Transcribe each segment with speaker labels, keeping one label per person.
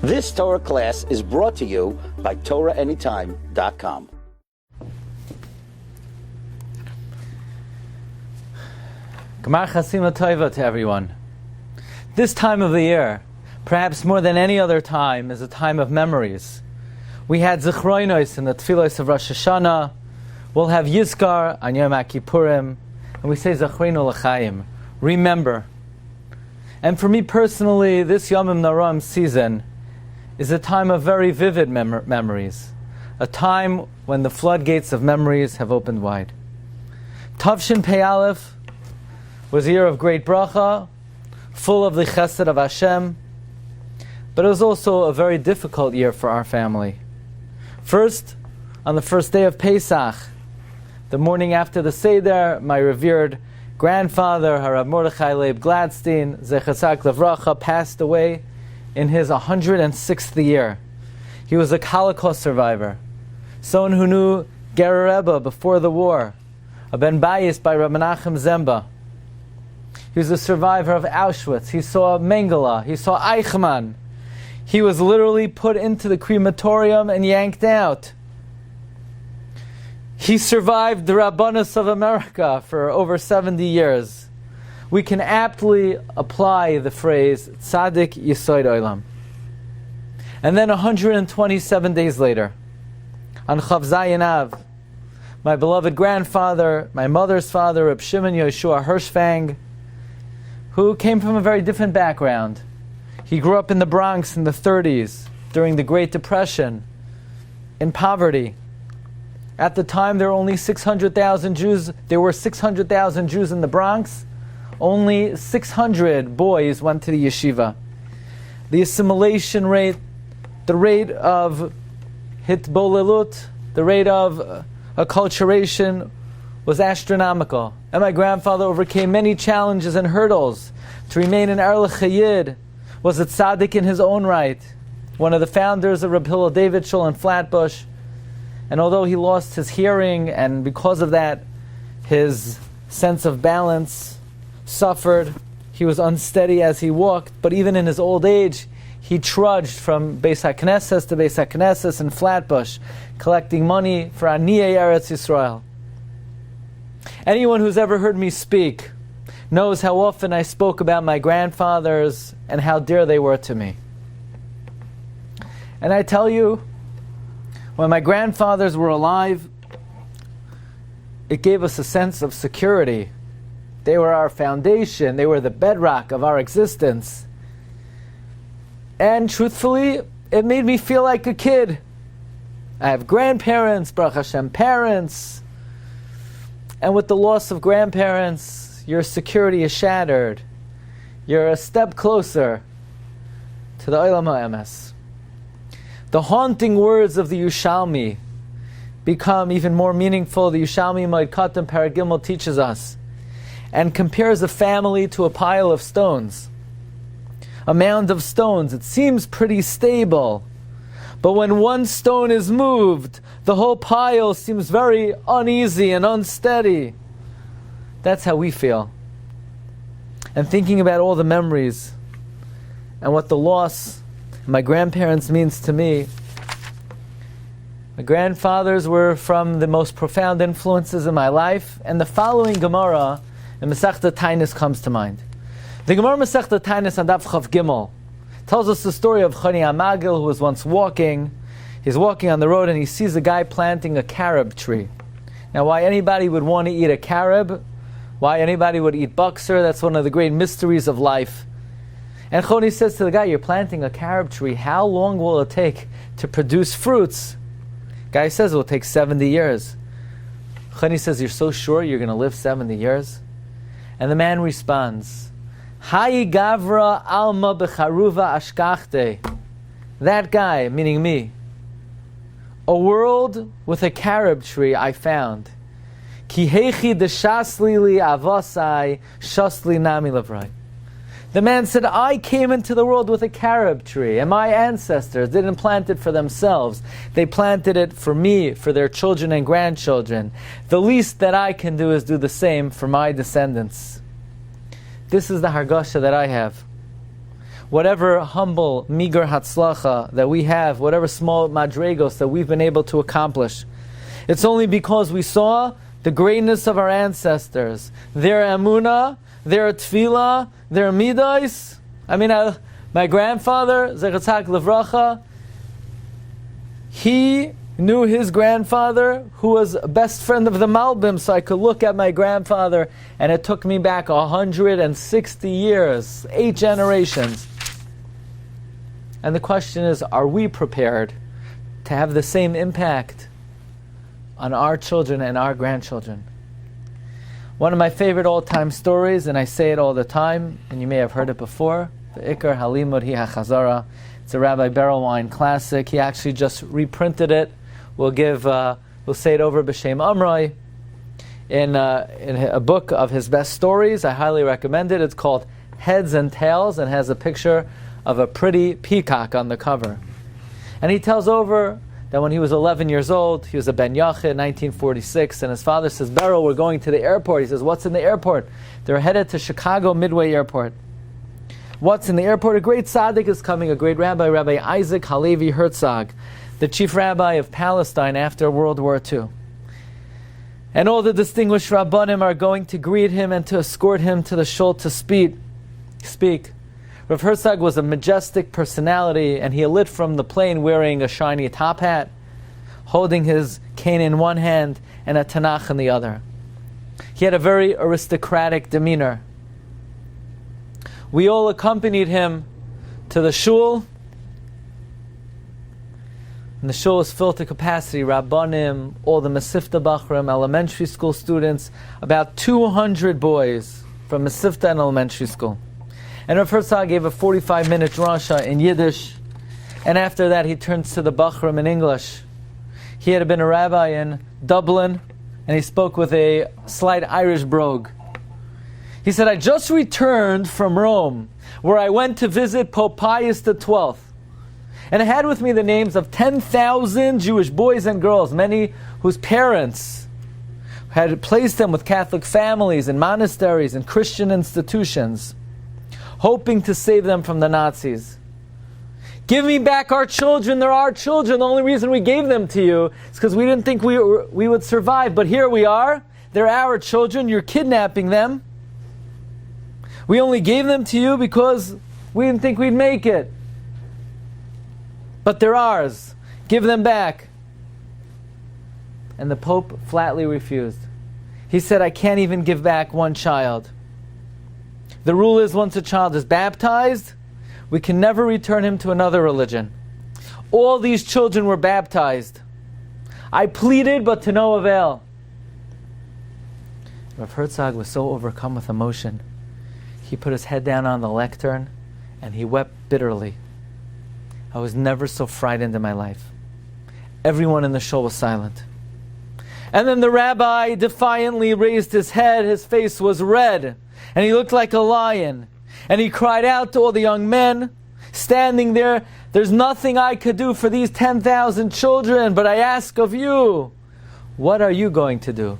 Speaker 1: This Torah class is brought to you by TorahAnytime.com.
Speaker 2: Gemar Chasima Tova to everyone. This time of the year, perhaps more than any other time, is a time of memories. We had Zichroinos in the Tfilos of Rosh Hashanah. We'll have Yizkar on Yom Kippurim, and we say Zachreinu L'chaim, remember. And for me personally, this Yomim Noraim season is a time of very vivid memories, a time when the floodgates of memories have opened wide. Tavshin Pei Aleph was a year of great bracha, full of the chesed of Hashem, but it was also a very difficult year for our family. First, on the first day of Pesach, the morning after the Seder, my revered grandfather, Harav Mordechai Leib Glatstein, Zechatzak Levracha, passed away in his 106th year. He was a Holocaust survivor, someone who knew Ger Rebbe before the war, a Ben Bayis by Rabbi Menachem Zemba. He was a survivor of Auschwitz. He saw Mengele. He saw Eichmann. He was literally put into the crematorium and yanked out. He survived the Rabbanus of America for over 70 years. We can aptly apply the phrase Tzadik Yisoid Olam. And then 127 days later, on Chav Zayin Av, my beloved grandfather, my mother's father, Reb Shimon Yoshua Hirschfang, who came from a very different background. He grew up in the Bronx in the 30s, during the Great Depression, in poverty. At the time, there were only 600,000 Jews. There were 600,000 Jews in the Bronx. Only 600 boys went to the yeshiva. The assimilation rate, the rate of hitbolelut, the rate of acculturation was astronomical. And my grandfather overcame many challenges and hurdles to remain an Erlich Chayid, was a tzaddik in his own right, one of the founders of Reb Hillel David Shul in Flatbush. And although he lost his hearing, and because of that, his sense of balance suffered, he was unsteady as he walked, but even in his old age, he trudged from Beis HaKnesses to Beis HaKnesses in Flatbush, collecting money for Aniyei Eretz Yisrael. Anyone who's ever heard me speak knows how often I spoke about my grandfathers and how dear they were to me. And I tell you, when my grandfathers were alive, it gave us a sense of security. They were our foundation. They were the bedrock of our existence. And truthfully, it made me feel like a kid. I have grandparents, Baruch Hashem parents. And with the loss of grandparents, your security is shattered. You're a step closer to the Olam HaEmes. The haunting words of the Yushalmi become even more meaningful. The Yushalmi Moed Katan Perek Gimel teaches us and compares a family to a pile of stones. A mound of stones. It seems pretty stable, but when one stone is moved, the whole pile seems very uneasy and unsteady. That's how we feel. And thinking about all the memories and what the loss of my grandparents means to me. My grandfathers were from the most profound influences in my life, and the following Gemara in Masechta Tainis comes to mind. The Gemara Masechta Tainis on Daf Chav Gimel tells us the story of Choni Amagil, who was once walking. He's walking on the road and he sees a guy planting a carob tree. Now, why anybody would want to eat a carob, why anybody would eat buxer, that's one of the great mysteries of life. And Choni says to the guy, you're planting a carob tree, how long will it take to produce fruits? Guy says it will take 70 years. Choni says, you're so sure you're going to live 70 years? And the man responds, Hayi Gavra Alma Becharuva Ashkachte. That guy, meaning me. A world with a carob tree I found. Ki hechi deshasli li avosai shasli nami levrai. The man said, I came into the world with a carob tree, and my ancestors didn't plant it for themselves. They planted it for me, for their children and grandchildren. The least that I can do is do the same for my descendants. This is the hargasha that I have. whatever humble, meager hatzlacha that we have, whatever small madregos that we've been able to accomplish, it's only because we saw the greatness of our ancestors, their emunah, their tefillah, their midos. I mean, my grandfather, Zechatzak Levracha, he knew his grandfather, who was a best friend of the Malbim, so I could look at my grandfather, and it took me back 160 years, 8 generations. And the question is, are we prepared to have the same impact on our children and our grandchildren? One of my favorite all-time stories, and I say it all the time, and you may have heard it before, the Ikar Halimud Hi HaChazara. It's a Rabbi Berelwein classic. He actually just reprinted it. We'll say it over B'Shem Amroi in a book of his best stories. I highly recommend it. It's called Heads and Tails, and has a picture of a pretty peacock on the cover. And he tells over that when he was 11 years old, he was a Ben Yachid, 1946, and his father says, Beryl, we're going to the airport. He says, what's in the airport? They're headed to Chicago Midway Airport. What's in the airport? A great tzaddik is coming, a great rabbi, Rabbi Isaac Halevi Herzog, the chief rabbi of Palestine after World War II. And all the distinguished rabbanim are going to greet him and to escort him to the shul to speak. Rav Herzog was a majestic personality, and he lit from the plane wearing a shiny top hat, holding his cane in one hand and a Tanakh in the other. He had a very aristocratic demeanor. We all accompanied him to the shul, and the shul was filled to capacity. Rabbanim, all the Masifta Bachrim, elementary school students, about 200 boys from Masifta and elementary school. And Rav Herzog gave a 45-minute Drasha in Yiddish, and after that he turns to the Bachrim in English. He had been a rabbi in Dublin, and he spoke with a slight Irish brogue. He said, I just returned from Rome, where I went to visit Pope Pius XII. And I had with me the names of 10,000 Jewish boys and girls, many whose parents had placed them with Catholic families and monasteries and Christian institutions, hoping to save them from the Nazis. Give me back our children, they're our children. The only reason we gave them to you is because we didn't think we would survive. But here we are, they're our children, you're kidnapping them. We only gave them to you because we didn't think we'd make it. But they're ours. Give them back. And the Pope flatly refused. He said, I can't even give back one child. The rule is, once a child is baptized, we can never return him to another religion. All these children were baptized. I pleaded, but to no avail. Rav Herzog was so overcome with emotion. He put his head down on the lectern and he wept bitterly. I was never so frightened in my life. Everyone in the shul was silent. And then the rabbi defiantly raised his head. His face was red, and he looked like a lion. And he cried out to all the young men standing there, there's nothing I could do for these 10,000 children, but I ask of you, what are you going to do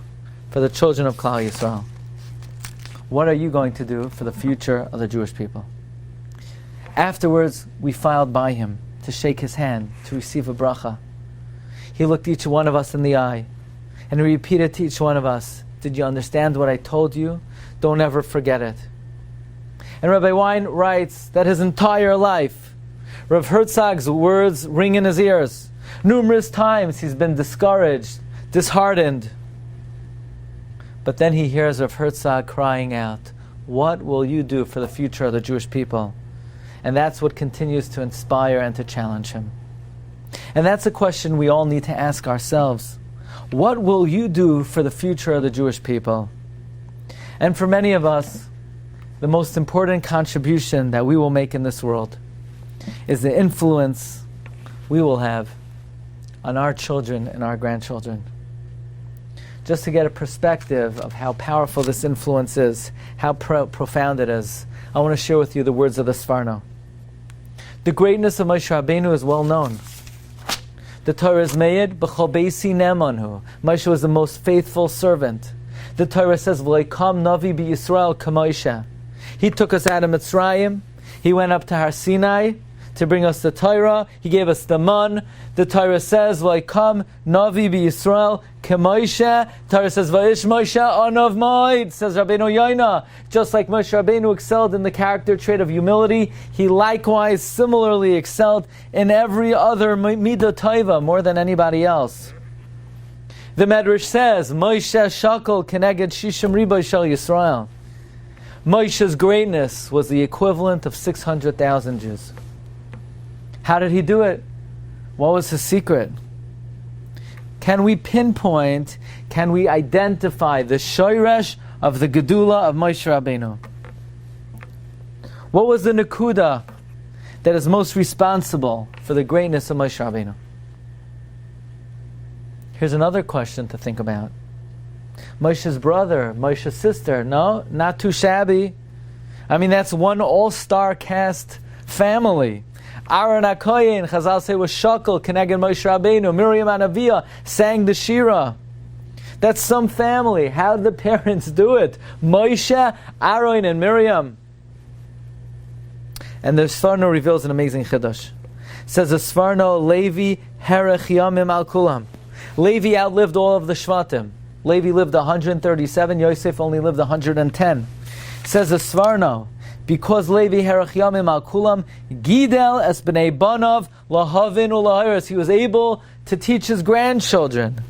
Speaker 2: for the children of Klal Yisrael? What are you going to do for the future of the Jewish people? Afterwards, we filed by him to shake his hand, to receive a bracha. He looked each one of us in the eye, and he repeated to each one of us, did you understand what I told you? Don't ever forget it. And Rabbi Wein writes that his entire life, Rav Herzog's words ring in his ears. Numerous times he's been discouraged, disheartened. But then he hears Rav Herzog crying out, what will you do for the future of the Jewish people? And that's what continues to inspire and to challenge him. And that's a question we all need to ask ourselves. What will you do for the future of the Jewish people? And for many of us, the most important contribution that we will make in this world is the influence we will have on our children and our grandchildren. Just to get a perspective of how powerful this influence is, how profound it is, I want to share with you the words of the Sforno. The greatness of Moshe Rabbeinu is well known. The Torah is made, b'chol beisi ne'emanhu. Moshe was the most faithful servant. The Torah says, v'leikam navi b'Yisrael k'Moshe. He took us out of Mitzrayim. He went up to Har Sinai to bring us the Torah. He gave us the man. The Torah says, "Vaykom Navi b'Yisrael k'Moshe." Torah says, "Vayish Moshe anav moed." Says Rabbeinu Yoina. Just like Moshe Rabbeinu excelled in the character trait of humility, he likewise similarly excelled in every other midah tova more than anybody else. The Medrash says, "Moshe shakol keneged shishim riboy shel Yisrael." Moshe's greatness was the equivalent of 600,000 Jews. How did he do it? What was his secret? Can we pinpoint, can we identify the shoresh of the gedula of Moshe Rabbeinu? What was the nekuda that is most responsible for the greatness of Moshe Rabbeinu? Here's another question to think about. Moshe's brother, Moshe's sister, no, not too shabby. I mean, that's one all-star cast family. Aaron HaKoyin, Chazal say, was shakal, keneged Moshe Rabbeinu. Miriam Anavia sang the Shira. That's some family. How did the parents do it? Moshe, Aaron, and Miriam. And the Sfarno reveals an amazing chiddush. It says, the Sfarno, Levi, Herech Yamim Al Kulam. Levi outlived all of the Shvatim. Levi lived 137, Yosef only lived 110. It says the Sfarno, because Levi Herach Yamim Al Kulam, Gidel es b'nei banav lahavin ulahiris. He was able to teach his grandchildren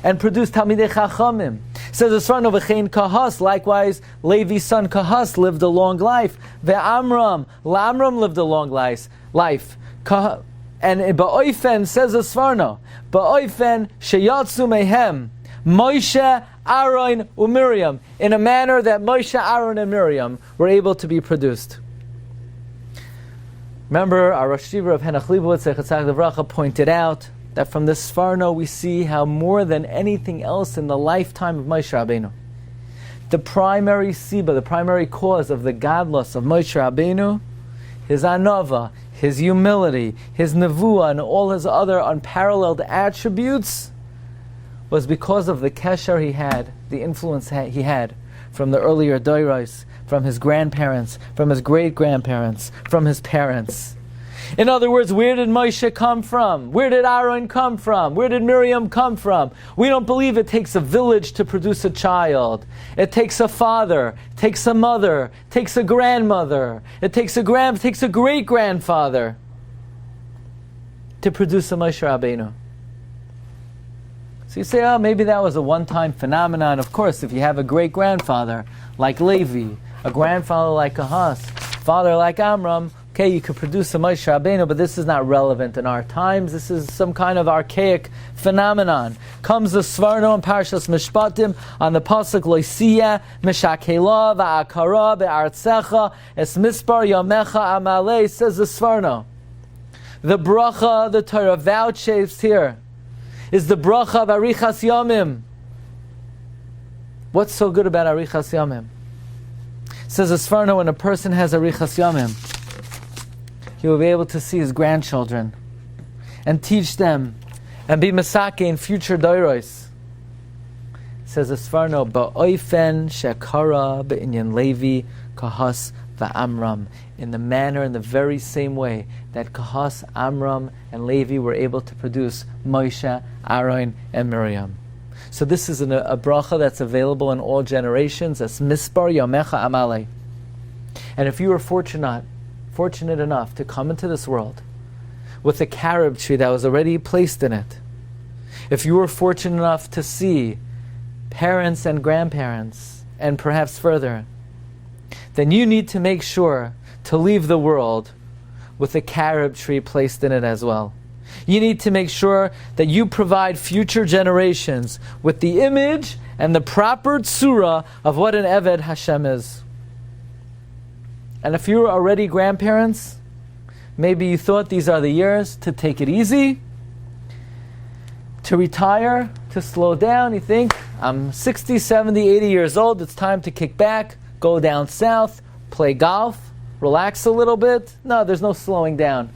Speaker 2: and produce Talmidei Chachamim. It says the Sfarno v'chein Kahas. Likewise, Levi's son Kahas lived a long life. Ve'amram, Lamram lived a long life. And ba'oifen, says the Sfarno, ba'oifen sheyatzu mehem Moshe, Aaron, and Miriam, in a manner that Moshe, Aaron, and Miriam were able to be produced. Remember, our Rosh Yeshiva of Henoch Leibowitz, Zechatzak Levracha, pointed out that from this Sfarno we see how more than anything else in the lifetime of Moshe Rabbeinu, the primary siba, the primary cause of the godless of Moshe Rabbeinu, his anava, his humility, his nevuah, and all his other unparalleled attributes, was because of the kesher he had, the influence he had from the earlier doiros, from his grandparents, from his great-grandparents, from his parents. In other words, where did Moshe come from? Where did Aaron come from? Where did Miriam come from? We don't believe it takes a village to produce a child. It takes a father, it takes a mother, it takes a grandmother, it takes a great-grandfather to produce a Moshe Rabbeinu. So you say, oh, maybe that was a one-time phenomenon. Of course, if you have a great-grandfather like Levi, a grandfather like Ahaz, father like Amram, okay, you could produce a Moshe Rabbeinu, but this is not relevant in our times. This is some kind of archaic phenomenon. Comes the Sfarno in Parshas Mishpatim on the pasuk Loisiya Mishakela va'akara be'artzecha es mispar yamecha amalei, says the Sfarno. The bracha, the Torah vouchsafes here, is the bracha of Arichas Yamim. What's so good about Arichas Yamim? It says the Sfarno, when a person has Arichas Yamim, he will be able to see his grandchildren and teach them and be Masake in future Dairos. It says the Sfarno, Ba'oifen Shekara Be'inyan Levi Kahas Va'amram, in the manner, in the very same way that Kahas, Amram, and Levi were able to produce Moshe, Aaron, and Miriam. So this is a bracha that's available in all generations. That's Mispar Yamecha Amalei. And if you were fortunate enough to come into this world with a carob tree that was already placed in it, if you were fortunate enough to see parents and grandparents, and perhaps further, then you need to make sure to leave the world with a carob tree placed in it as well. You need to make sure that you provide future generations with the image and the proper tzura of what an Eved Hashem is. And if you're already grandparents, maybe you thought these are the years to take it easy, to retire, to slow down. You think, I'm 60, 70, 80 years old, it's time to kick back, go down south, play golf, relax a little bit. No, there's no slowing down.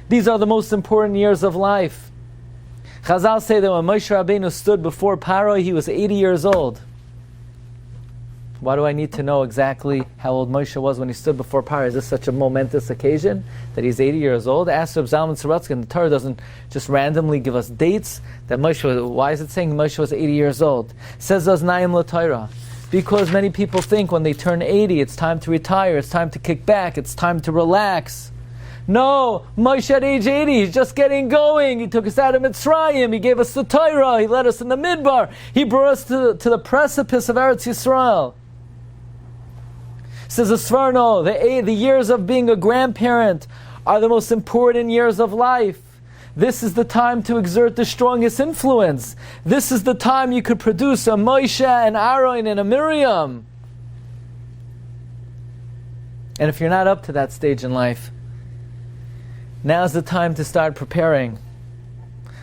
Speaker 2: These are the most important years of life. Chazal say that when Moshe Rabbeinu stood before Paro, he was 80 years old. Why do I need to know exactly how old Moshe was when he stood before Paro? Is this such a momentous occasion that he's 80 years old? Ask Reb Zalman Sorotzkin, and the Torah doesn't just randomly give us dates that Moshe was. Why is it saying Moshe was 80 years old? Says Oznaim LaTorah. Because many people think when they turn 80, it's time to retire, it's time to kick back, it's time to relax. No, Moshe at age 80, he's just getting going. He took us out of Mitzrayim, he gave us the Torah, he led us in the Midbar, he brought us to the precipice of Eretz Yisrael. Says the Svarno, the years of being a grandparent are the most important years of life. This is the time to exert the strongest influence. This is the time you could produce a Moshe, an Aaron, and a Miriam. And if you're not up to that stage in life, now's the time to start preparing.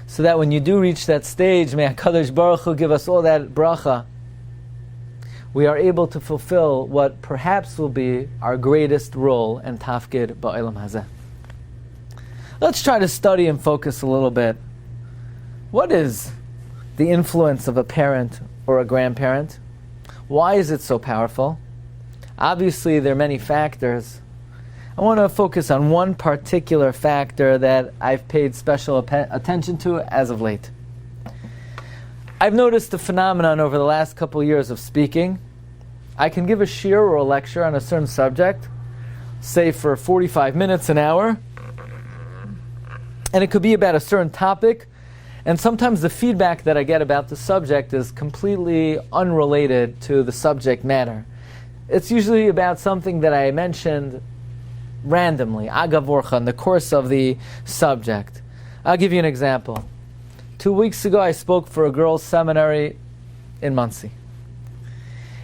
Speaker 2: So that when you do reach that stage, may HaKadosh Baruch Hu give us all that bracha, we are able to fulfill what perhaps will be our greatest role and tafkid ba'olam hazeh. Let's try to study and focus a little bit. What is the influence of a parent or a grandparent? Why is it so powerful? Obviously, there are many factors. I want to focus on one particular factor that I've paid special attention to as of late. I've noticed a phenomenon over the last couple of years of speaking. I can give a shiur or a lecture on a certain subject, say for 45 minutes, an hour, and it could be about a certain topic, and sometimes the feedback that I get about the subject is completely unrelated to the subject matter. It's usually about something that I mentioned randomly, agavorcha, in the course of the subject. I'll give you an example. 2 weeks ago, I spoke for a girls' seminary in Monsey.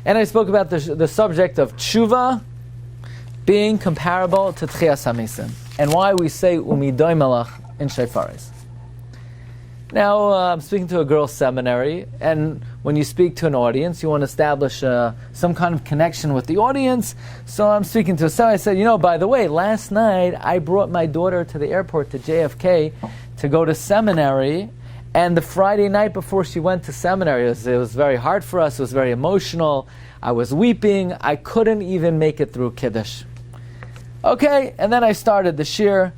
Speaker 2: And I spoke about the subject of Shuva being comparable to Tchias HaMesim, and why we say Umidoy Melach in Shayfaris. Now, I'm speaking to a girls' seminary, and when you speak to an audience, you want to establish some kind of connection with the audience. So I'm speaking to a seminary. I said, by the way, last night I brought my daughter to the airport to JFK to go to seminary. And the Friday night before she went to seminary, it was very hard for us. It was very emotional. I was weeping. I couldn't even make it through Kiddush. Okay, and then I started the shiur.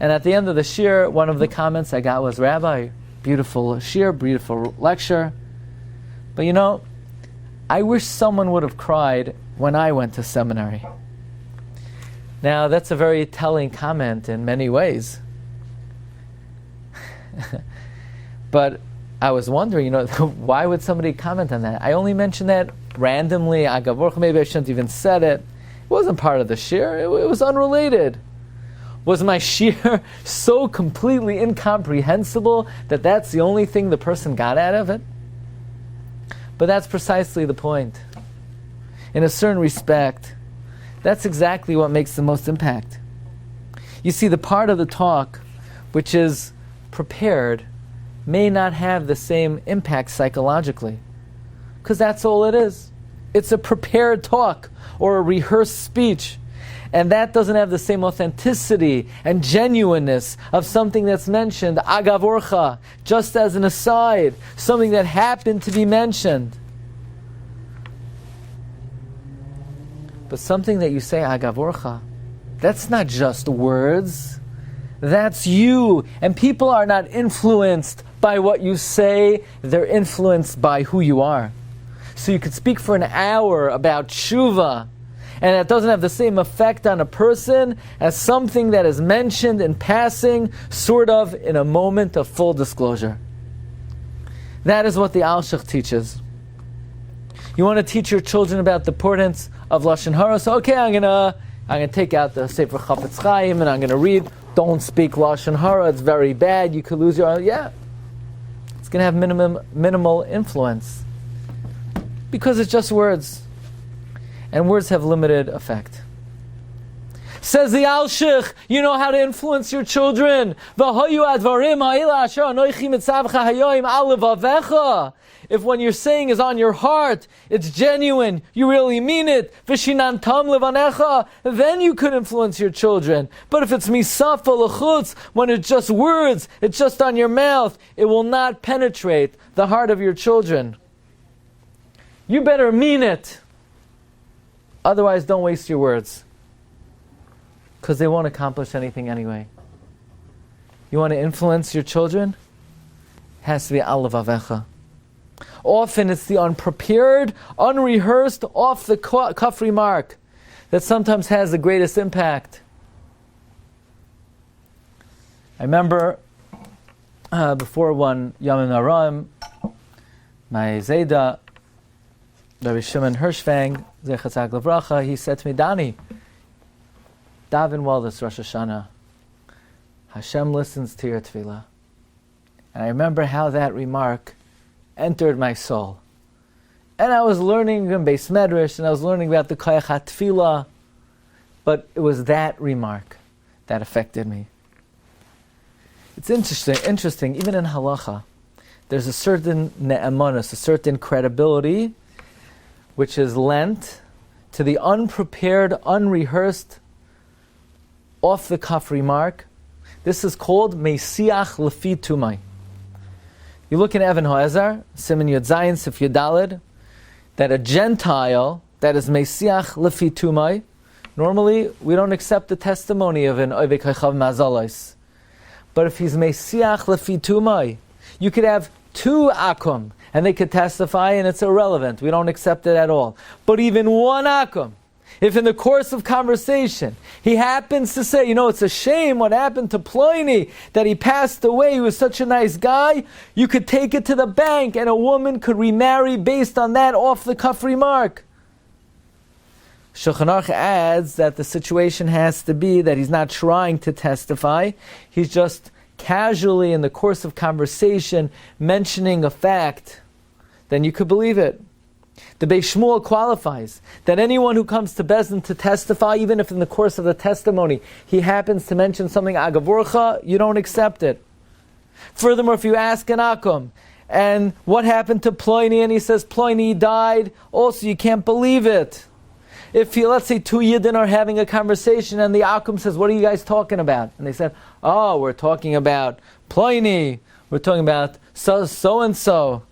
Speaker 2: And at the end of the shiur, one of the comments I got was, Rabbi, beautiful shiur, beautiful lecture. But I wish someone would have cried when I went to seminary. Now, that's a very telling comment in many ways. But I was wondering, why would somebody comment on that? I only mentioned that randomly. Agavorcha, maybe I shouldn't even said it. It wasn't part of the shiur. It was unrelated. Was my shiur so completely incomprehensible that that's the only thing the person got out of it? But that's precisely the point. In a certain respect, that's exactly what makes the most impact. You see, the part of the talk which is prepared may not have the same impact psychologically, because that's all it is. It's a prepared talk or a rehearsed speech, and that doesn't have the same authenticity and genuineness of something that's mentioned agavorcha, just as an aside, something that happened to be mentioned. But something that you say agavorcha, that's not just words, that's you. And people are not influenced by what you say, they're influenced by who you are. So you could speak for an hour about Shuva, and it doesn't have the same effect on a person as something that is mentioned in passing, sort of in a moment of full disclosure. That is what the Alshich teaches. You want to teach your children about the importance of Lashon Hara, so okay, I'm gonna take out the Sefer Chafetz Chaim and I'm gonna read, don't speak Lashon Hara, it's very bad, you could lose your... Yeah. It's going to have minimal influence because it's just words, and words have limited effect. Says the Alshich, you know how to influence your children. If when you're saying is on your heart, it's genuine, you really mean it, then you could influence your children. But if it's misafa l'chutz, when it's just words, it's just on your mouth, it will not penetrate the heart of your children. You better mean it. Otherwise, don't waste your words, because they won't accomplish anything anyway. You want to influence your children? It has to be al levavecha. Often it's the unprepared, unrehearsed, off the cuff remark that sometimes has the greatest impact. I remember before one Yom Haraim, my Zayda, Rabbi Shimon Hirschfang, Zechatzak Levracha, he said to me, Dani, daven well this Rosh Hashanah. Hashem listens to your tefillah. And I remember how that remark entered my soul. And I was learning in Beis Medrash, and I was learning about the Koyach HaTefillah, but it was that remark that affected me. It's interesting, even in halacha, there's a certain ne'emanus, a certain credibility, which is lent to the unprepared, unrehearsed, off-the-cuff remark. This is called Meisiach Lefi Tumai. You look in Even Ha'ezar, Siman Yud Zayin, Sif Yudalid, that a Gentile that is Meisiach Lefi Tumai, normally we don't accept the testimony of an Ovek Hachav Mazalais. But if he's Meisiach Lefi Tumai, you could have two Akum, and they could testify, and it's irrelevant. We don't accept it at all. But even one Akum, if in the course of conversation he happens to say, it's a shame what happened to Pliny, that he passed away, he was such a nice guy, you could take it to the bank, and a woman could remarry based on that off-the-cuff remark. Shulchan Aruch adds that the situation has to be that he's not trying to testify, he's just casually in the course of conversation mentioning a fact, then you could believe it. The Beis Shmuel qualifies that anyone who comes to Bezdin to testify, even if in the course of the testimony he happens to mention something agavurcha, you don't accept it. Furthermore, if you ask an Akum, and what happened to Pliny, and he says Pliny died, also you can't believe it. If let's say two Yidden are having a conversation and the Akum says, what are you guys talking about? And they said, we're talking about Pliny, we're talking about so-and-so.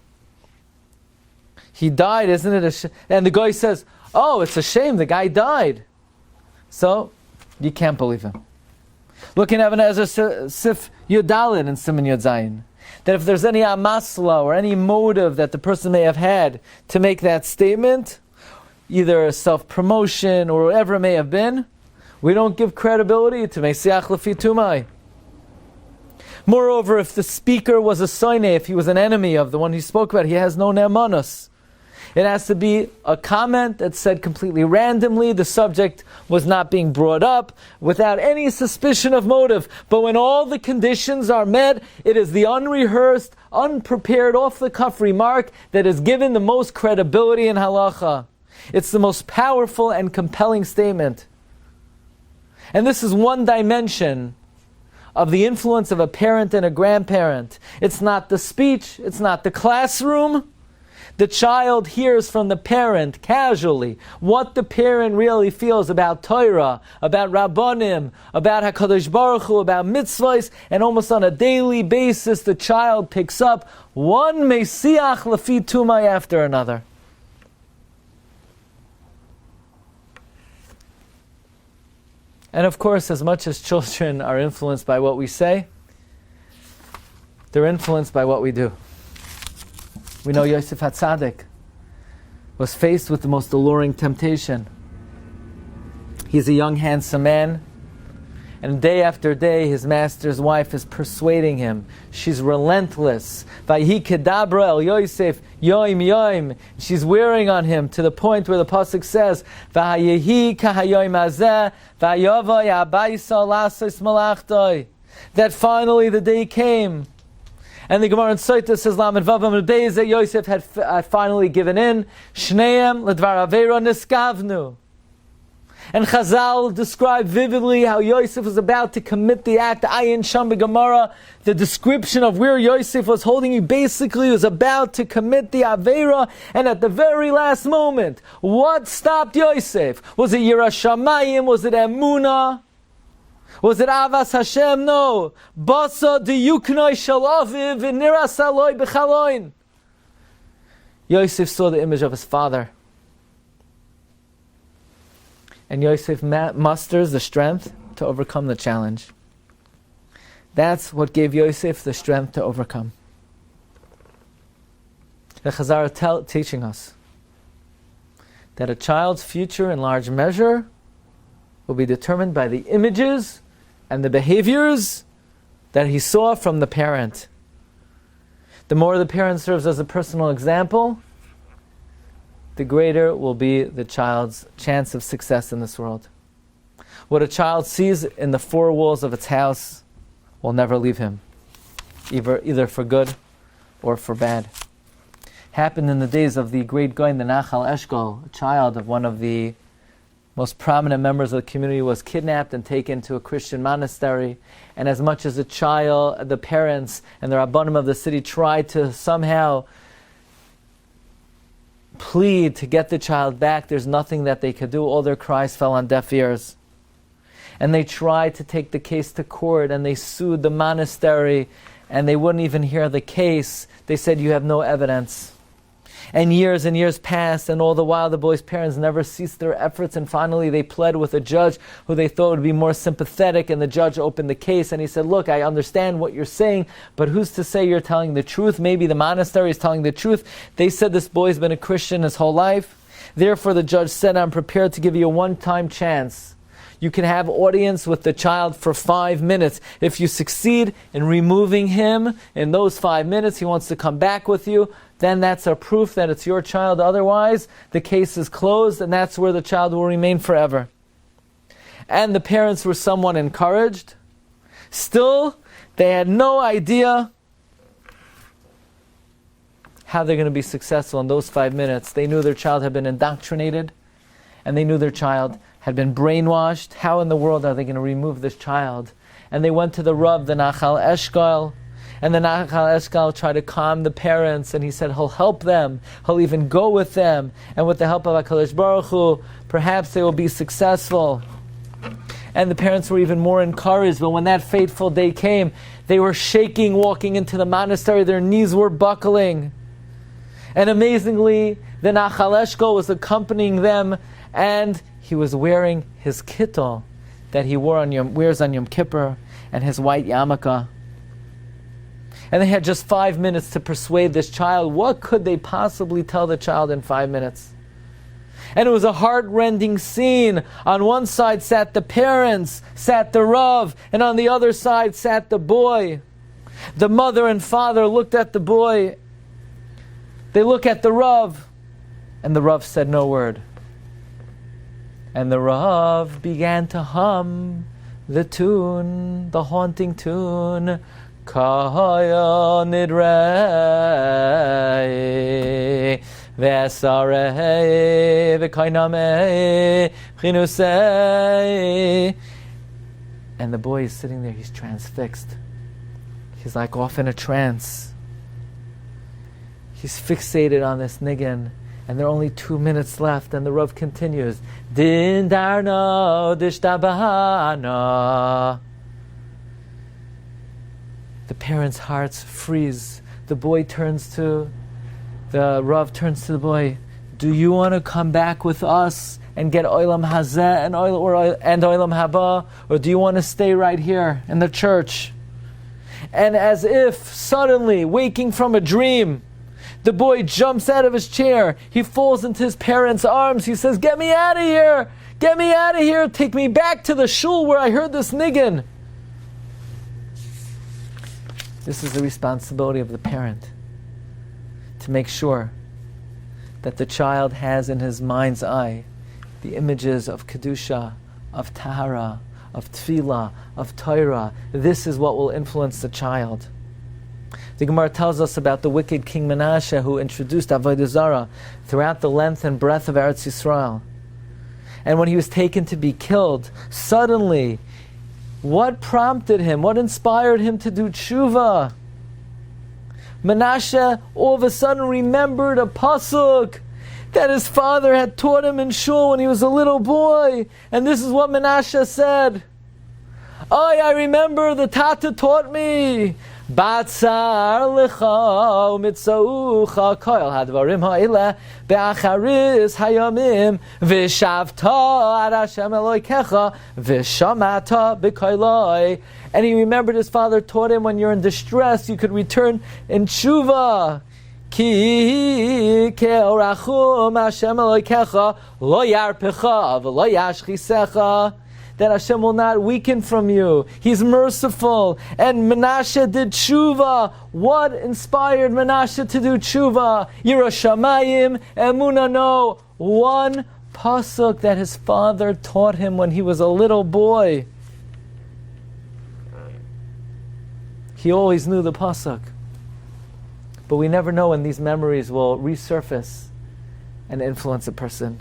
Speaker 2: He died, isn't it? And the guy says, it's a shame, the guy died. So, you can't believe him. Look in Even Ha'ezar Sif Yudalid and Siman Yud Zayin, that if there's any amasla or any motive that the person may have had to make that statement, either self-promotion or whatever it may have been, we don't give credibility to Meisiach Lefi Tumai. Moreover, if the speaker was a soine, if he was an enemy of the one he spoke about, he has no ne'emanus. It has to be a comment that's said completely randomly. The subject was not being brought up without any suspicion of motive. But when all the conditions are met, it is the unrehearsed, unprepared, off-the-cuff remark that is given the most credibility in halacha. It's the most powerful and compelling statement. And this is one dimension of the influence of a parent and a grandparent. It's not the speech, it's not the classroom. The child hears from the parent casually what the parent really feels about Torah, about Rabbanim, about HaKadosh Baruch Hu, about mitzvahs, and almost on a daily basis the child picks up one Meisiach Lefi Tumai after another. And of course, as much as children are influenced by what we say, they're influenced by what we do. We know Yosef HaTzadik was faced with the most alluring temptation. He's a young, handsome man, and day after day his master's wife is persuading him. She's relentless. Vayhi kedabra el Yosef yoim yoim. She's wearing on him to the point where the pasuk says, Vahayehi kahayoim hazeh vayavoy abayisa lasos malachtoi. That finally the day came. And the Gemara in Soita says, Lamed Vavam Beis, that Yosef had finally given in. Shneim ledvar avera niskavnu. And Chazal describe vividly how Yosef was about to commit the act. Ayin Sham Gemara, the description of where Yosef was holding, he basically was about to commit the Avera, and at the very last moment, what stopped Yosef? Was it Yiras Shamayim? Was it Emunah? Was it Avas Hashem? No. Basa diyuknoi shel aviv v'niras aloi b'chaloin. Yosef saw the image of his father. And Yosef musters the strength to overcome the challenge. That's what gave Yosef the strength to overcome. The Chazar teaching us that a child's future in large measure will be determined by the images and the behaviors that he saw from the parent. The more the parent serves as a personal example, the greater will be the child's chance of success in this world. What a child sees in the four walls of its house will never leave him, either for good or for bad. Happened in the days of the great Goin, the Nachal Eshkol, a child of one of the most prominent members of the community was kidnapped and taken to a Christian monastery. And as much as the child, the parents, and the Rabbanim of the city tried to somehow plead to get the child back, there's nothing that they could do. All their cries fell on deaf ears. And they tried to take the case to court, and they sued the monastery, and they wouldn't even hear the case. They said, you have no evidence. And years passed, and all the while the boy's parents never ceased their efforts, and finally they pled with a judge who they thought would be more sympathetic, and the judge opened the case, and he said, look, I understand what you're saying, but who's to say you're telling the truth? Maybe the monastery is telling the truth. They said this boy's been a Christian his whole life. Therefore the judge said, I'm prepared to give you a one-time chance. You can have audience with the child for 5 minutes. If you succeed in removing him in those 5 minutes, he wants to come back with you, then that's a proof that it's your child. Otherwise, the case is closed, and that's where the child will remain forever. And the parents were somewhat encouraged. Still, they had no idea how they're going to be successful in those 5 minutes. They knew their child had been indoctrinated, and they knew their child had been brainwashed. How in the world are they going to remove this child? And they went to the Rav, the Nachal Eshkol, and the Nachal Eshkol tried to calm the parents, and he said he'll help them, he'll even go with them, and with the help of HaKadosh Baruch Hu, perhaps they will be successful. And the parents were even more encouraged, but when that fateful day came, they were shaking walking into the monastery, their knees were buckling. And amazingly, the Nachal Eshkol was accompanying them, and he was wearing his kittel that he wears on Yom Kippur, and his white yarmulke. And they had just 5 minutes to persuade this child. What could they possibly tell the child in 5 minutes? And it was a heart-rending scene. On one side sat the parents, sat the Rav, and on the other side sat the boy. The mother and father looked at the boy. They look at the Rav, and the Rav said no word. And the Rav began to hum the tune, the haunting tune, Kaya nidrei v'esarei v'kainamei chinusei. And the boy is sitting there, he's transfixed. He's like off in a trance. He's fixated on this niggin. And there are only 2 minutes left, and the Rav continues, Din darno dishtabahana. The parents' hearts freeze. The Rav turns to the boy, do you want to come back with us and get Olam Hazeh and Olam Haba, or do you want to stay right here in the church? And as if suddenly, waking from a dream, the boy jumps out of his chair. He falls into his parents' arms. He says, get me out of here! Get me out of here! Take me back to the shul where I heard this niggin! This is the responsibility of the parent, to make sure that the child has in his mind's eye the images of Kedusha, of Tahara, of Tefillah, of Torah. This is what will influence the child. The Gemara tells us about the wicked King Menashe who introduced Avodah Zarah throughout the length and breadth of Eretz Yisrael. And when he was taken to be killed, suddenly, what prompted him? What inspired him to do tshuva? Menashe all of a sudden remembered a pasuk that his father had taught him in shul when he was a little boy. And this is what Menashe said. I remember the Tata taught me, Batzar lecha umitzaucha koil hadvarim ha'ile be'acharis hayamim v'shavta ad Hashem Elokecha v'shamata b'koiloi. And he remembered his father taught him when you're in distress, you could return in Shuva. Ki ke'orachum Hashem Elokecha lo yarpecha v'lo yashchisecha. That Hashem will not weaken from you. He's merciful. And Menashe did tshuva. What inspired Menashe to do tshuva? Yerushalayim, Emunah, no. One pasuk that his father taught him when he was a little boy. He always knew the pasuk. But we never know when these memories will resurface and influence a person.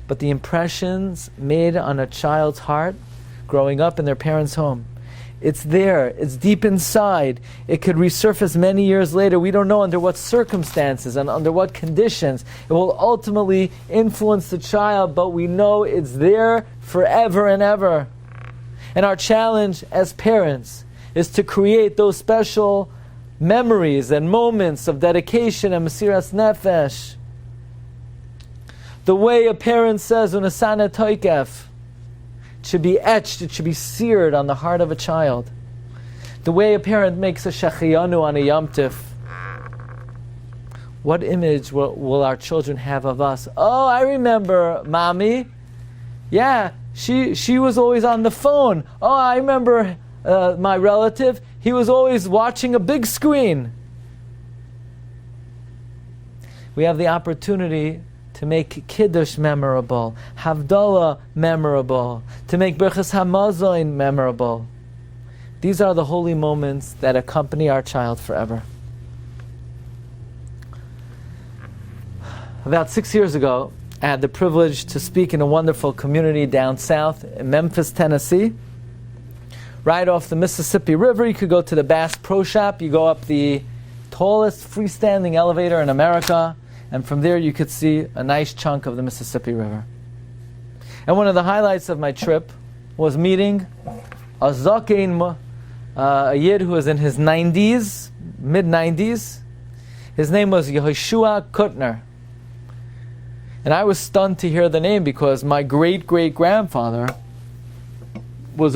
Speaker 2: But the impressions made on a child's heart growing up in their parents' home, it's there, it's deep inside. It could resurface many years later. We don't know under what circumstances and under what conditions it will ultimately influence the child, but we know it's there forever and ever. And our challenge as parents is to create those special memories and moments of dedication and mesiras nefesh. The way a parent says unasana toikef, it should be etched, it should be seared on the heart of a child. The way a parent makes a shechiyanu on a Yom Tif, what image will our children have of us? Oh, I remember mommy. Yeah, she was always on the phone. Oh, I remember my relative. He was always watching a big screen. We have the opportunity to make Kiddush memorable, Havdalah memorable, to make Birchas Hamazon memorable. These are the holy moments that accompany our child forever. About 6 years ago, I had the privilege to speak in a wonderful community down south in Memphis, Tennessee. Right off the Mississippi River, you could go to the Bass Pro Shop. You go up the tallest freestanding elevator in America, and from there you could see a nice chunk of the Mississippi River. And one of the highlights of my trip was meeting a Zakein, a Yid who was in his 90s, mid-90s. His name was Yehoshua Kutner. And I was stunned to hear the name because my great-great-grandfather was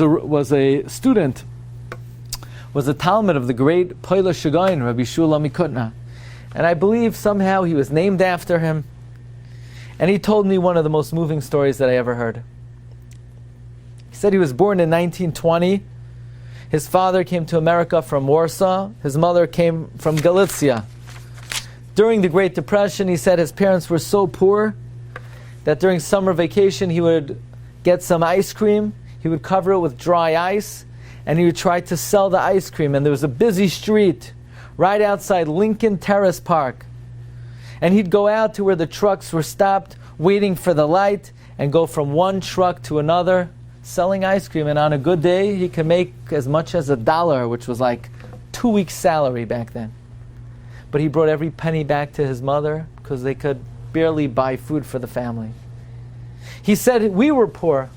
Speaker 2: a student, was a Talmud of the great Poila Shagain, Rabbi Shulami Kutner. And I believe somehow he was named after him. And he told me one of the most moving stories that I ever heard. He said he was born in 1920. His father came to America from Warsaw. His mother came from Galicia. During the Great Depression, he said his parents were so poor that during summer vacation he would get some ice cream, he would cover it with dry ice, and he would try to sell the ice cream. And there was a busy street right outside Lincoln Terrace Park. And he'd go out to where the trucks were stopped, waiting for the light, and go from one truck to another, selling ice cream. And on a good day, he could make as much as $1, which was like 2 weeks' salary back then. But he brought every penny back to his mother because they could barely buy food for the family. He said, we were poor,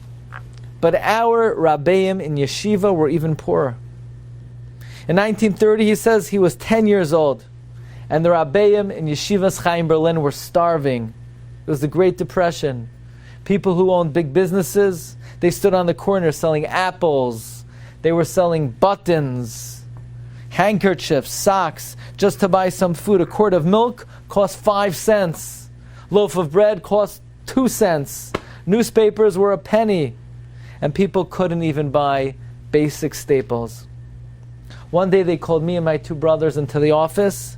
Speaker 2: but our Rabbeim in yeshiva were even poorer. In 1930, he says he was 10 years old, and the Rabbeim in Yeshivas Chaim Berlin were starving. It was the Great Depression. People who owned big businesses, they stood on the corner selling apples. They were selling buttons, handkerchiefs, socks, just to buy some food. A quart of milk cost 5 cents. Loaf of bread cost 2 cents. Newspapers were a penny. And people couldn't even buy basic staples. One day they called me and my 2 brothers into the office.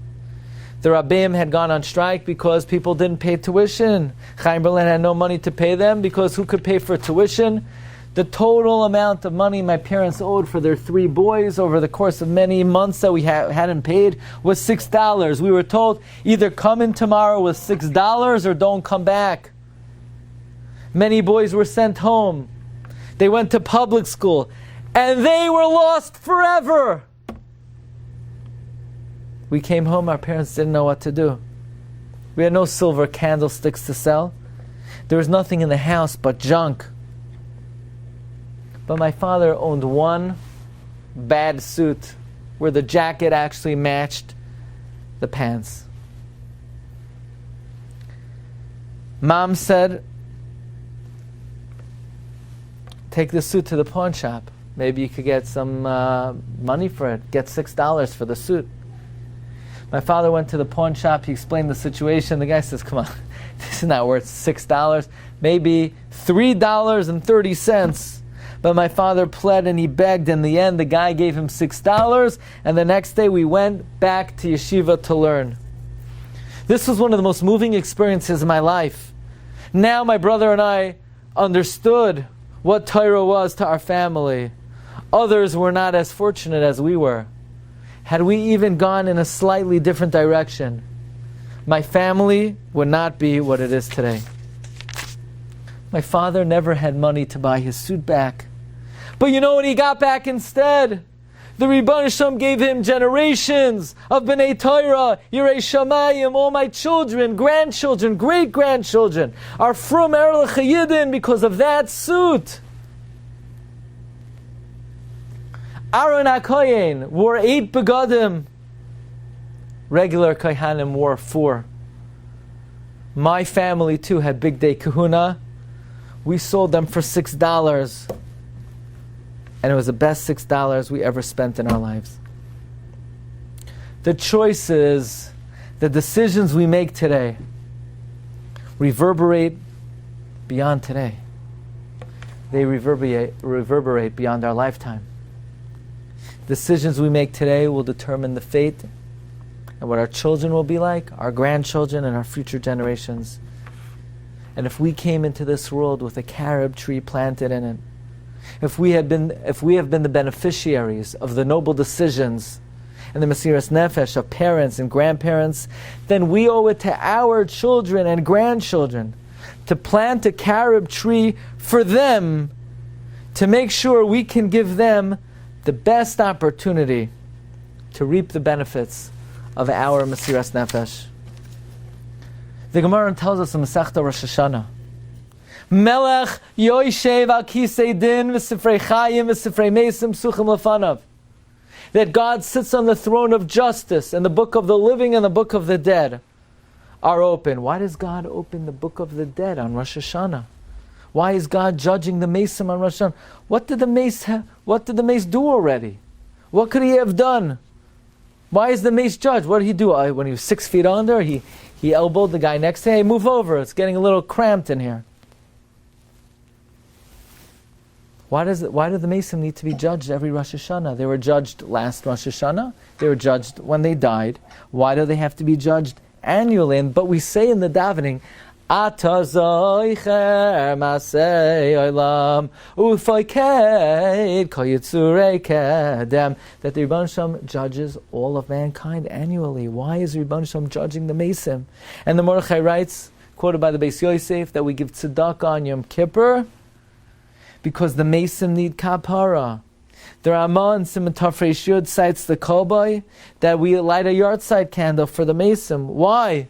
Speaker 2: The Rabbeim had gone on strike because people didn't pay tuition. Chaim Berlin had no money to pay them because who could pay for tuition? The total amount of money my parents owed for their 3 boys over the course of many months that we hadn't paid was $6. We were told, either come in tomorrow with $6 or don't come back. Many boys were sent home. They went to public school, and they were lost forever. We came home, our parents didn't know what to do. We had no silver candlesticks to sell. There was nothing in the house but junk. But my father owned one bad suit where the jacket actually matched the pants. Mom said, take the suit to the pawn shop. Maybe you could get some money for it. Get $6 for the suit. My father went to the pawn shop. He explained the situation. The guy says, come on, this is not worth $6. Maybe $3.30. But my father pled and he begged. In the end, the guy gave him $6. And the next day we went back to yeshiva to learn. This was one of the most moving experiences of my life. Now my brother and I understood what Torah was to our family. Others were not as fortunate as we were. Had we even gone in a slightly different direction, my family would not be what it is today. My father never had money to buy his suit back. But you know what he got back instead? The Rebbeinu Shalom gave him generations of B'nai Torah, Yirei Shamayim, all my children, grandchildren, great-grandchildren are from Erlich HaYidin because of that suit. Aaron HaKohen wore 8 begadim. Regular Kohanim wore 4. My family too had Big Day Kahuna. We sold them for $6. And it was the best $6 we ever spent in our lives. The choices, the decisions we make today reverberate beyond today. They reverberate beyond our lifetime. Decisions we make today will determine the fate and what our children will be like, our grandchildren, and our future generations. And if we came into this world with a carob tree planted in it, if we have been the beneficiaries of the noble decisions and the Mesiras Nefesh of parents and grandparents, then we owe it to our children and grandchildren to plant a carob tree for them, to make sure we can give them the best opportunity to reap the benefits of our Mesiras Nefesh. The Gemara tells us in Masechta Rosh Hashanah, Melech Yoishev al Kisei Din v'Sifrei Chayim v'Sifrei Mesim Suchim Lefanav, that God sits on the throne of justice, and the book of the living and the book of the dead are open. Why does God open the book of the dead on Rosh Hashanah? Why is God judging the Mesim on Rosh Hashanah? What did the mace do already? What could he have done? Why is the mace judged? What did he do? When he was 6 feet under, he elbowed the guy next to him. Hey, move over. It's getting a little cramped in here. Why do the Mesim need to be judged every Rosh Hashanah? They were judged last Rosh Hashanah. They were judged when they died. Why do they have to be judged annually? But we say in the davening, Ata zoicher masei olam ufoiked kol yitzurei kedem, that the Rebbeinu Shalom judges all of mankind annually. Why is Rebbeinu Shalom judging the Mesim? And the Mordechai writes, quoted by the Beis Yosef, that we give tzedakah on Yom Kippur because the Mesim need kapara. The Ramah in Siman Tafrei Yud cites the Kolbai that we light a yahrzeit candle for the Mesim. Why?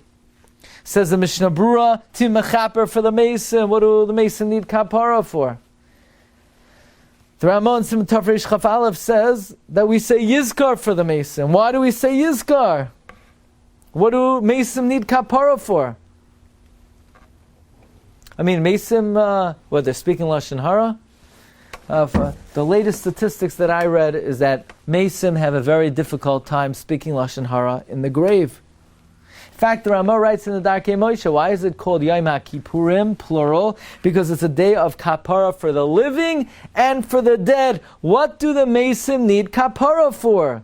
Speaker 2: Says the Mishnah Brura, Timachaper for the Mesim. What do the Mesim need kapara for? The Ramah in Siman Tafrei Chaf Aleph says that we say Yizkar for the Mesim. Why do we say Yizkar? What do Mesim need kapara for? I mean, Mesim, they're speaking Lashon Hara? The latest statistics that I read is that Mesim have a very difficult time speaking Lashon Hara in the grave. In fact, the Ramah writes in the Darkei Moshe, why is it called Yom HaKippurim, plural? Because it's a day of kapara for the living and for the dead. What do the Mesim need kapara for?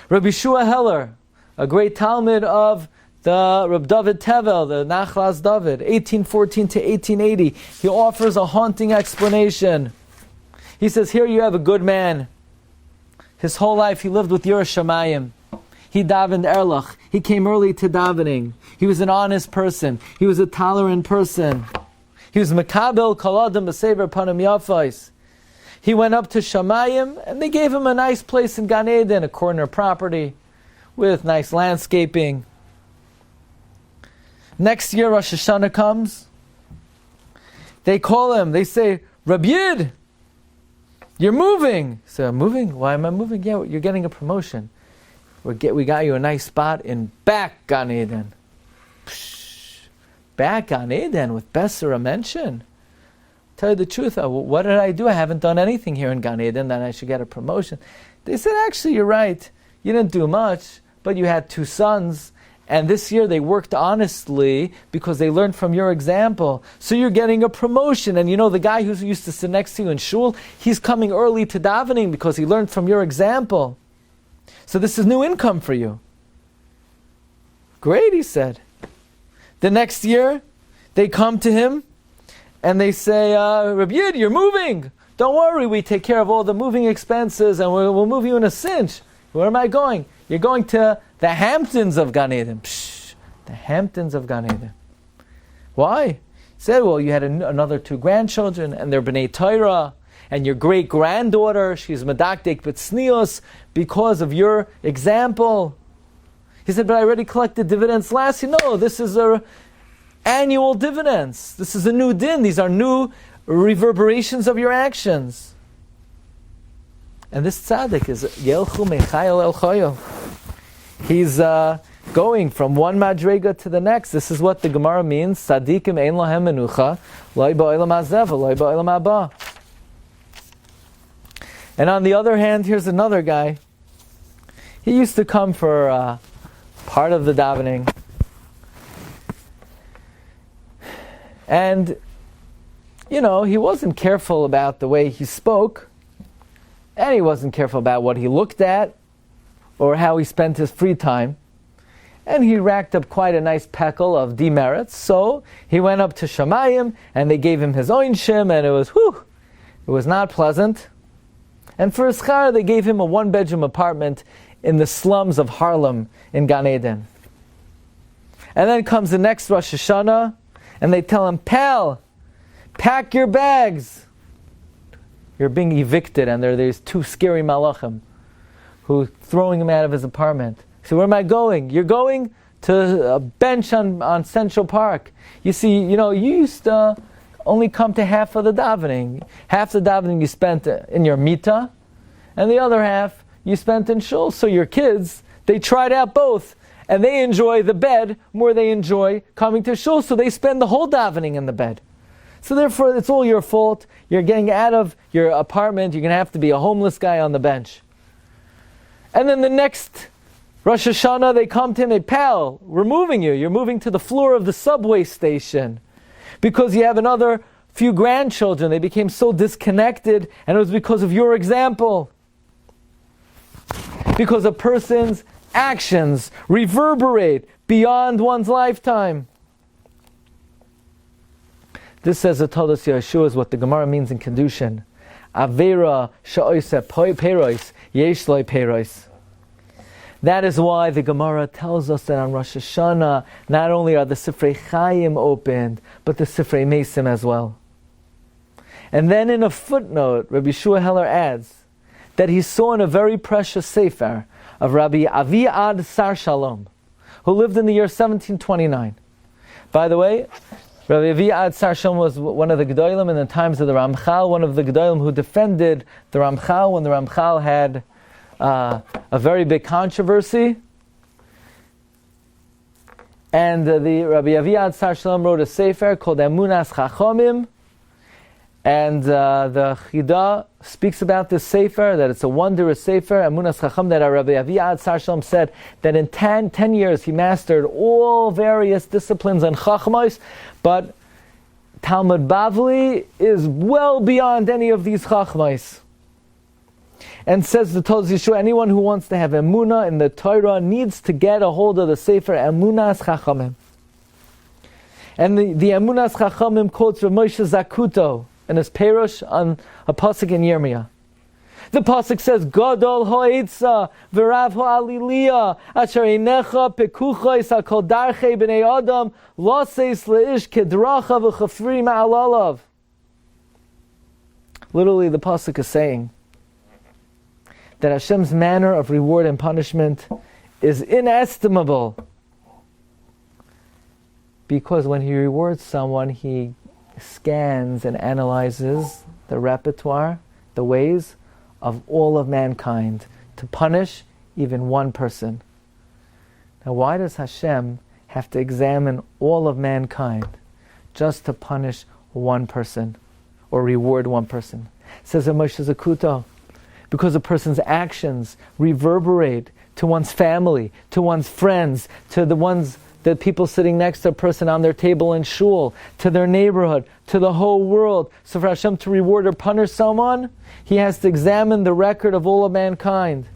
Speaker 2: Rabbi Shua Heller, a great Talmud of the Reb David Tevel, the Nachlas David, 1814 to 1880, he offers a haunting explanation. He says, here you have a good man. His whole life he lived with Yirei Shamayim. He davened Erlich. He came early to davening. He was an honest person. He was a tolerant person. He was Mekabel Kol Adam B'Sever Panim Yafos. He went up to Shamayim and they gave him a nice place in Gan Eden, a corner property with nice landscaping. Next year Rosh Hashanah comes. They call him. They say, Rabbi Yid, You're moving. So, moving? Why am I moving? Yeah, you're getting a promotion. We got you a nice spot in back Gan Eden. Back Gan Eden with Besser mention. Tell you the truth, what did I do? I haven't done anything here in Gan Eden that I should get a promotion. They said, actually, you're right. You didn't do much, but you had 2 sons. And this year they worked honestly because they learned from your example. So you're getting a promotion. And you know, the guy who used to sit next to you in shul, he's coming early to davening because he learned from your example. So this is new income for you. Great, he said. The next year, they come to him and they say, Rabbi Yid, you're moving. Don't worry, we take care of all the moving expenses and we'll move you in a cinch. Where am I going? You're going to the Hamptons of Gan Eden. The Hamptons of Gan Eden. Why? He said, well, you had another 2 grandchildren, and they're B'nai Torah, and your great-granddaughter, she's Medakdek B'tznius, because of your example. He said, but I already collected dividends last year. No, this is annual dividends. This is a new din. These are new reverberations of your actions. And this tzaddik is Yelchu Mechayel El Choyel. He's going from one madrega to the next. This is what the Gemara means. Tzaddikim ein lahem menucha, loy ba'olam hazeh, loy ba'olam haba. And on the other hand, here's another guy. He used to come for part of the davening. And, you know, he wasn't careful about the way he spoke. And he wasn't careful about what he looked at or how he spent his free time. And he racked up quite a nice peckle of demerits. So he went up to Shamayim and they gave him his oinshim, and it was not pleasant. And for his schar, they gave him a 1-bedroom apartment in the slums of Harlem in Gan Eden. And then comes the next Rosh Hashanah and they tell him, pal, pack your bags. You're being evicted, and there's 2 scary malachim who throwing him out of his apartment. So where am I going? You're going to a bench on Central Park. You see, you know, you used to only come to half of the davening. Half the davening you spent in your mita, and the other half you spent in shul. So your kids, they tried out both, and they enjoy the bed more than they enjoy coming to shul, so they spend the whole davening in the bed. So therefore, it's all your fault. You're getting out of your apartment. You're going to have to be a homeless guy on the bench. And then the next Rosh Hashanah, they come to him, they, pal, we're moving you. You're moving to the floor of the subway station because you have another few grandchildren. They became so disconnected, and it was because of your example. Because a person's actions reverberate beyond one's lifetime. This says the Todas Yeshua is what the Gemara means in Kedushin. Avera sha'oise peiros yesh lo peiros. That is why the Gemara tells us that on Rosh Hashanah, not only are the Sifrei Chaim opened, but the Sifrei Mesim as well. And then in a footnote, Rabbi Shua Heller adds that he saw in a very precious sefer of Rabbi Aviad Sar Shalom, who lived in the year 1729. By the way, Rabbi Aviad Sar Shalom was one of the Gedolim in the times of the Ramchal, one of the Gedolim who defended the Ramchal when the Ramchal had a very big controversy. And the Rabbi Aviad Sar Shalom wrote a sefer called Emunas Chachomim, and the Chida speaks about this sefer, that it's a wondrous sefer, Emunas Chacham, that Rabbi Aviad Sar Shalom said that in 10 years he mastered all various disciplines and Chachmos, but Talmud Bavli is well beyond any of these Chachmos. And says the Todas Yeshua, anyone who wants to have Emunah in the Torah needs to get a hold of the sefer Emunas Chachamim. And the Emunas Chachamim quotes Rav Moshe Zakuto and his Perush on a pasuk in Yirmiyah. The pasuk says, Gadol ha'etza v'rav ha'aliliyah asher einecha pekuchos hakol darchei b'nei adam laseis leish kedracha v'chafri ma'alalav. Literally, the pasuk is saying that Hashem's manner of reward and punishment is inestimable, because when He rewards someone, He scans and analyzes the repertoire, the ways of all of mankind to punish even one person. Now, why does Hashem have to examine all of mankind just to punish one person or reward one person? Says Moshe Zakuto, because a person's actions reverberate to one's family, to one's friends, to the people sitting next to a person on their table in shul, to their neighborhood, to the whole world. So for Hashem to reward or punish someone, He has to examine the record of all of mankind.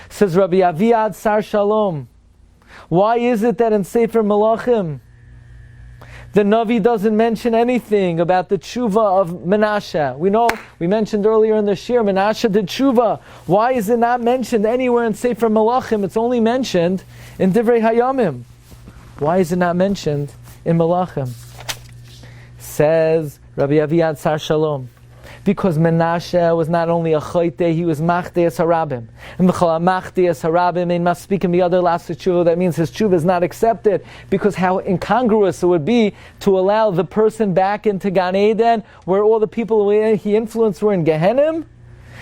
Speaker 2: Says Rabbi Aviad Sar Shalom, why is it that in Sefer Melachim the Navi doesn't mention anything about the tshuva of Menashe? We mentioned earlier in the Shiur, Menashe did tshuva. Why is it not mentioned anywhere in Sefer Melachim? It's only mentioned in Divrei Hayamim. Why is it not mentioned in Melachim? Says Rabbi Aviad Sar Shalom, because Menashe was not only a choite, he was machteas harabim. And b'chol machteas harabim ain't speaking the other last tshuva. That means his tshuva is not accepted, because how incongruous it would be to allow the person back into Gan Eden, where all the people he influenced were in Gehenim.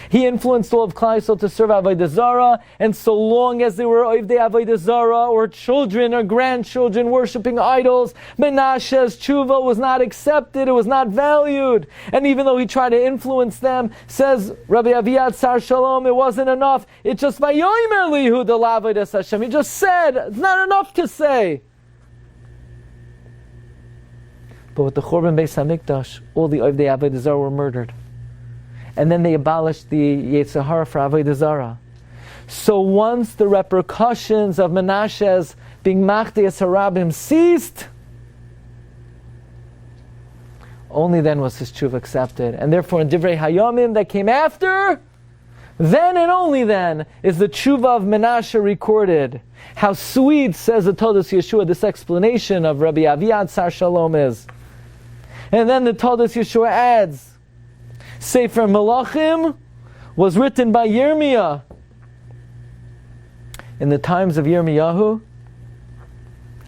Speaker 2: He influenced all of Klal Yisrael to serve Avodah Zarah, and so long as they were Ovdei Avodah Zarah, or children or grandchildren worshipping idols, Menashe's tshuva was not accepted, it was not valued. And even though he tried to influence them, says Rabbi Aviad Sar Shalom, it wasn't enough. It just Vayomer Lihu de Lavodas Hashem. He just said, it's not enough to say. But with the Churban Beis HaMikdash, all the Ovdei Avodah Zarah were murdered. And then they abolished the Yetzer Hara for Avodah Zarah. So once the repercussions of Menashe's being Machteas Harabim ceased, only then was his tshuva accepted. And therefore in Divrei Hayamim that came after, then and only then is the tshuva of Menashe recorded. How sweet, says the Todas Yeshua, this explanation of Rabbi Aviad Sar Shalom is. And then the Todas Yeshua adds, Sefer Melachim was written by Yirmiyah. In the times of Yirmiyahu,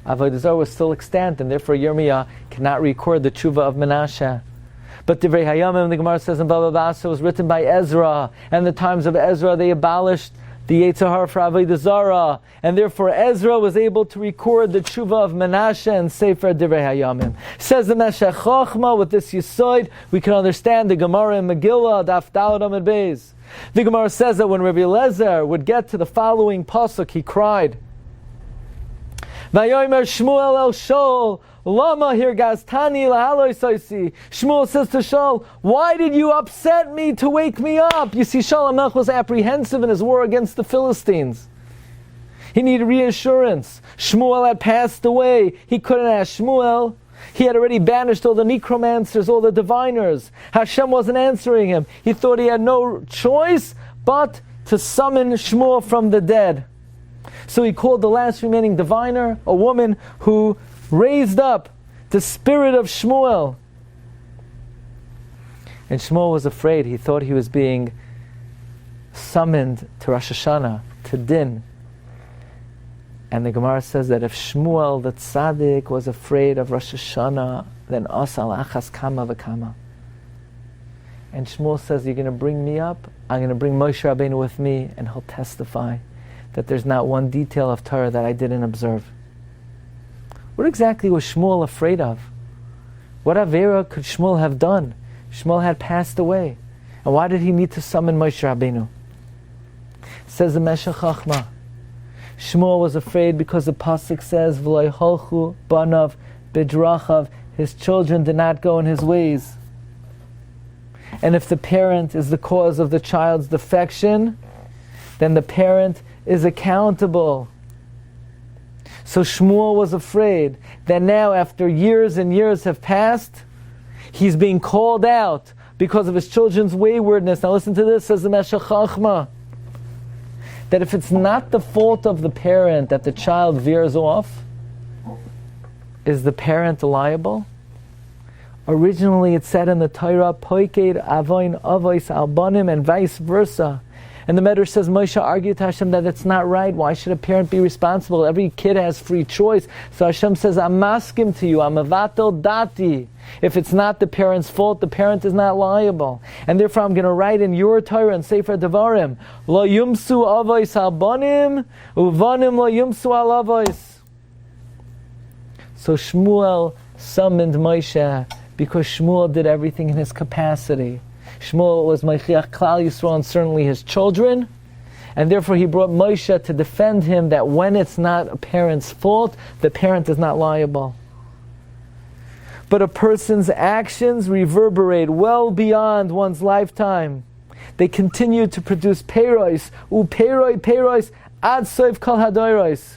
Speaker 2: Avodah Zarah was still extant, and therefore Yirmiyah cannot record the tshuva of Menashe. But Divrei Hayamim, the Gemara says in Baba Basra, was written by Ezra, and in the times of Ezra they abolished the Yetzer Hara for Avodah Zarah, and therefore Ezra was able to record the tshuva of Menashe and Sefer Divrei Hayamim. Says the Meshech Chochma, with this Yisoid, we can understand the Gemara in Megillah, Daf Daled Amud Beis. The Gemara says that when Rabbi Eliezer would get to the following pasuk, he cried, Vayomer Shmuel el Shol, Lama here Glatstein lahaloy soisi. Shmuel says to Shaul, why did you upset me to wake me up? You see, Shaul HaMelech was apprehensive in his war against the Philistines. He needed reassurance. Shmuel had passed away. He couldn't ask Shmuel. He had already banished all the necromancers, all the diviners. Hashem wasn't answering him. He thought he had no choice but to summon Shmuel from the dead. So he called the last remaining diviner, a woman who raised up the spirit of Shmuel. And Shmuel was afraid. He thought he was being summoned to Rosh Hashanah, to Din. And the Gemara says that if Shmuel, the tzaddik, was afraid of Rosh Hashanah, then asal achas kama v'kama. And Shmuel says, you're going to bring me up, I'm going to bring Moshe Rabbeinu with me, and he'll testify that there's not one detail of Torah that I didn't observe. What exactly was Shmuel afraid of? What Avera could Shmuel have done? Shmuel had passed away. And why did he need to summon Moshe Rabbeinu? Says the Meshech Chochma, Shmuel was afraid because the pasuk says, V'lo yholchu banav b'drachav, his children did not go in his ways. And if the parent is the cause of the child's defection, then the parent is accountable. So Shmuel was afraid that now, after years and years have passed, he's being called out because of his children's waywardness. Now listen to this, says the Meshech Chochma, that if it's not the fault of the parent that the child veers off, is the parent liable? Originally it said in the Torah, Poiked avoin avois albanim, and vice versa. And the Medrash says Moshe argued to Hashem that it's not right. Why should a parent be responsible? Every kid has free choice. So Hashem says, I'm maskim to you, I'm avatel dati. If it's not the parent's fault, the parent is not liable. And therefore I'm going to write in your Torah and Sefer Devarim, Lo yumsu avos al banim, uvanim lo yumsu al avos. So Shmuel summoned Moshe because Shmuel did everything in his capacity. Shmuel was Meichiach Klal Yisrael and certainly his children, and therefore he brought Moshe to defend him that when it's not a parent's fault, the parent is not liable. But a person's actions reverberate well beyond one's lifetime. They continue to produce peiros, peiros, ad soif kol hadoros.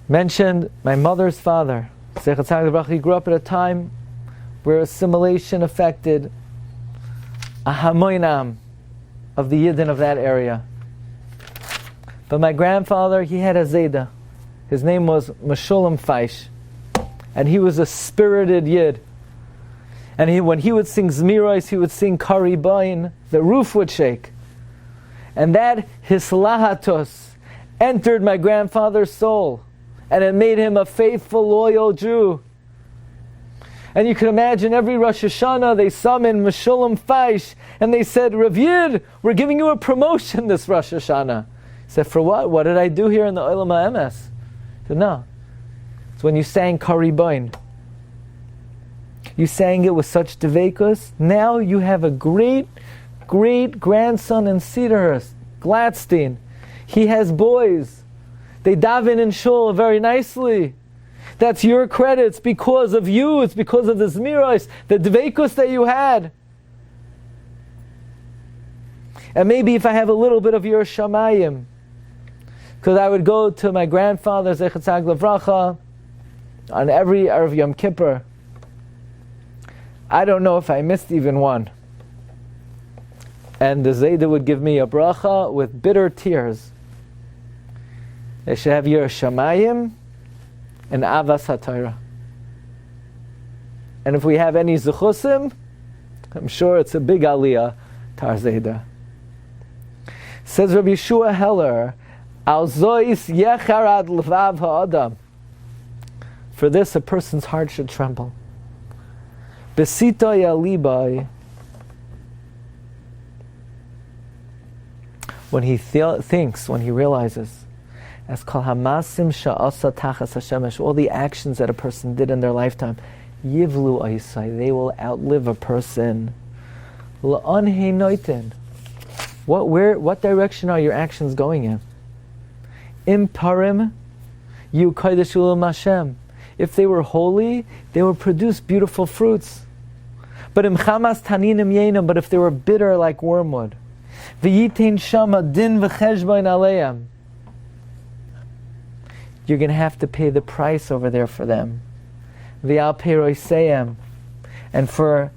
Speaker 2: Mentioned my mother's father. He grew up at a time where assimilation affected a hamoinam of the Yidden of that area. But my grandfather, he had a Zayda. His name was Meshulam Feish. And he was a spirited Yid. And when he would sing Zmiros, he would sing Kari Bain, the roof would shake. And that hislahatos entered my grandfather's soul. And it made him a faithful, loyal Jew. And you can imagine every Rosh Hashanah they summoned Meshulam Feish and they said, Rav Yid, we're giving you a promotion this Rosh Hashanah. He said, for what? What did I do here in the Olam HaEmes? He said, no. It's when you sang Kari Bain. You sang it with such devekus. Now you have a great, great grandson in Cedarhurst, Glatstein. He has boys. They daven in shul very nicely. That's your credit. It's because of you. It's because of the Zmiros, the dveikus that you had. And maybe if I have a little bit of your shamayim, because I would go to my grandfather, Zechat Tzag Levracha, on every Erev Yom Kippur. I don't know if I missed even one. And the Zayda would give me a bracha with bitter tears. They should have your shamayim and avas haTorah. And if we have any zuchusim, I'm sure it's a big aliyah tar Zayda. Says Rabbi Yeshua Heller, Al zois yecharad levav ha'adam. For this, a person's heart should tremble. Besito yalibai. When he thinks, when he realizes, as kol hamasim sha'asa tachas hashemesh, all the actions that a person did in their lifetime, yivlu aisai, they will outlive a person. La'an he noitin. What direction are your actions going in? Im parim, yu kodesh ulam Hashem. If they were holy, they would produce beautiful fruits. But im chamas taninim yenam, but if they were bitter like wormwood, v'yitain shama din v'cheshbain aleim, you're going to have to pay the price over there for them. V'al peiroseim, and for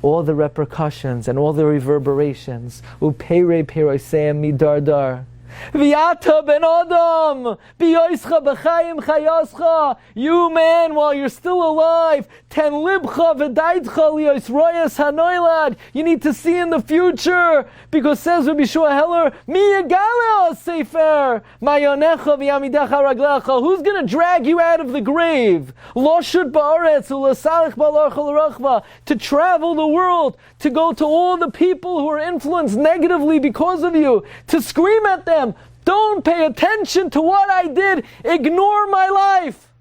Speaker 2: all the repercussions and all the reverberations. Upeirei peiroseim midardar. V'yata ben Adam, b'yoischa b'chayim chayascha. You man, while you're still alive, ten libcha v'daitcha liyos royas hanoilad. You need to see in the future, because says Rabbi Yeshua Heller, mi yagala sefer mayonecha v'yamidecha raglecha. Who's going to drag you out of the grave? Loshut ba'aretz u'lasarich ba'larcha l'rachva. To travel the world, to go to all the people who are influenced negatively because of you, to scream at them, don't pay attention to what I did, ignore my life.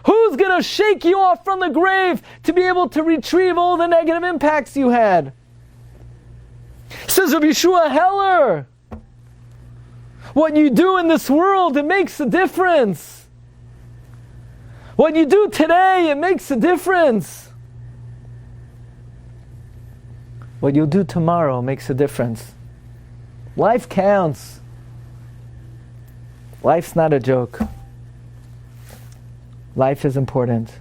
Speaker 2: Who's going to shake you off from the grave to be able to retrieve all the negative impacts you had? Says Rabbi Yeshua Heller, what you do in this world, it makes a difference. What you do today, it makes a difference. What you'll do tomorrow makes a difference. Life counts. Life's not a joke. Life is important.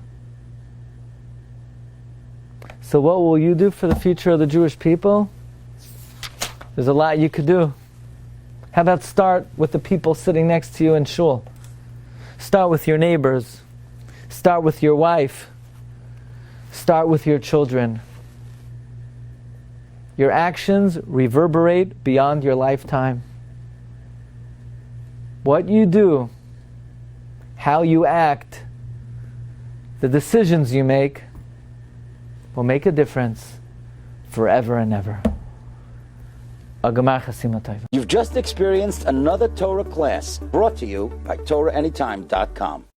Speaker 2: So what will you do for the future of the Jewish people? There's a lot you could do. How about start with the people sitting next to you in shul? Start with your neighbors. Start with your wife. Start with your children. Your actions reverberate beyond your lifetime. What you do, how you act, the decisions you make will make a difference forever and ever.
Speaker 1: You've just experienced another Torah class brought to you by TorahAnytime.com.